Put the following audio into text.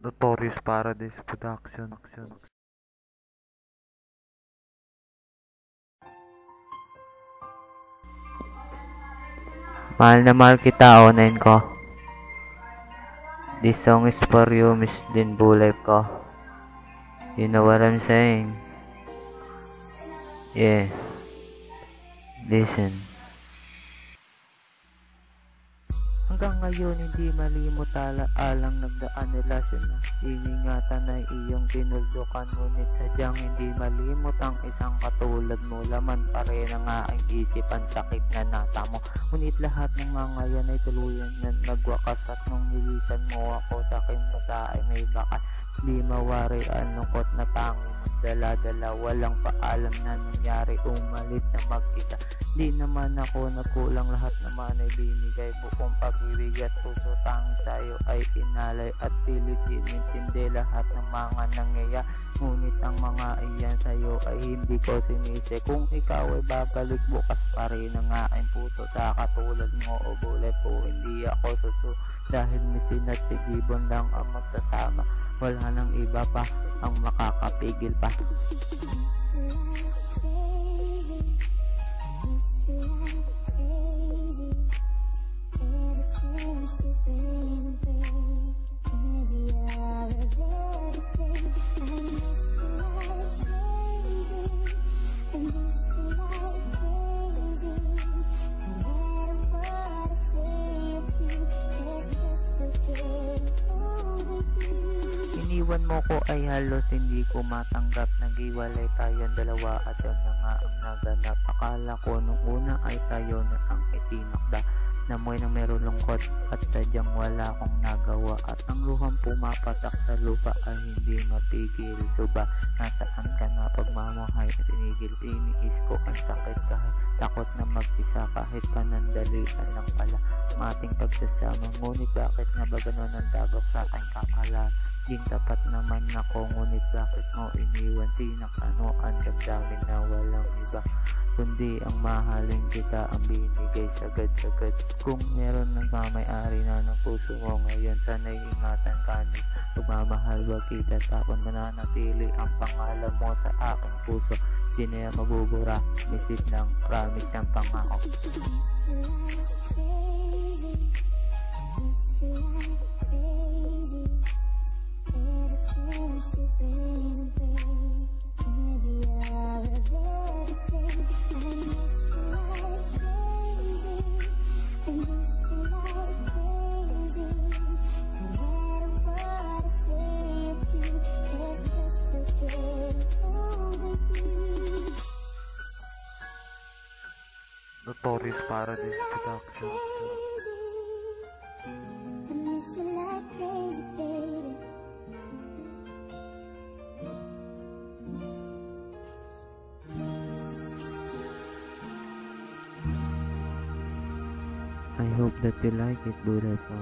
Notorious Paradise Production. Mahal na mahal kita, onayin ko. This song is for you, Miss Din Bulay ko. You know what I'm saying? Yeah. Listen. Hanggang ngayon hindi malimot alang nagdaan nila sila. Iningatan ay iyong tinuldukan, ngunit sadyang hindi malimot ang isang katulad mo. Laman pa rin ang aking isipan, sakit na natamo. Ngunit lahat ng mga yan ay tuluyan na nagwakas, at nung nilisan mo ako sa aking mata ay may bakas. Di mawari ang lungkot na tanging dala-dala, walang paalam na nangyari, umalis na mag-isa. Di naman ako nagkulang, lahat naman ay binigay, buong pag-ibig at puso tanging sa'yo ay inalay, at pilit inintindi lahat ng mga nangyayari. Ngunit ang mga iyan sa'yo ay hindi ko sinisi. Kung ikaw ay babalik, bukas pa rin ang aking puso. Sa katulad mo o bulay po, hindi ako susu, dahil misin at sigibon lang ang magkasama. Wala nang iba pa ang makakapigil pa. Iniwan mo ko ay halos hindi ko matanggap. Nag-iwalay tayong dalawa at yun na nga ang naganap. Akala ko nung una ay tayo na ang itinakda. Namoy na meron lungkot at sadyang wala akong nagawa. At ang luhang pumapatak sa lupa ay hindi matigil. Suba, nasaan ka na pagmamahay at tinigil? Iniis ko ang sakit kahit takot na mag-isa, kahit panandalian lang pala mating pagsasama. Ngunit bakit nga ba ganun ang dagok sa aking kapala? Din tapat naman ako, ngunit bakit mo iniwan? Sinakano ang damdamin na walang iba kundi ang mahalin kita, ang binigay sagad-sagad. Kung meron nagmamayari na ng puso mo ngayon, sana'y ingatan ka ng pagmamahal. Wag kita tapon, mananatili ang pangalan mo sa aking puso. Di na yan mabubura, misit ng promise ang pangako. Notorious Paradise Production. I hope that you like it, Bulay po.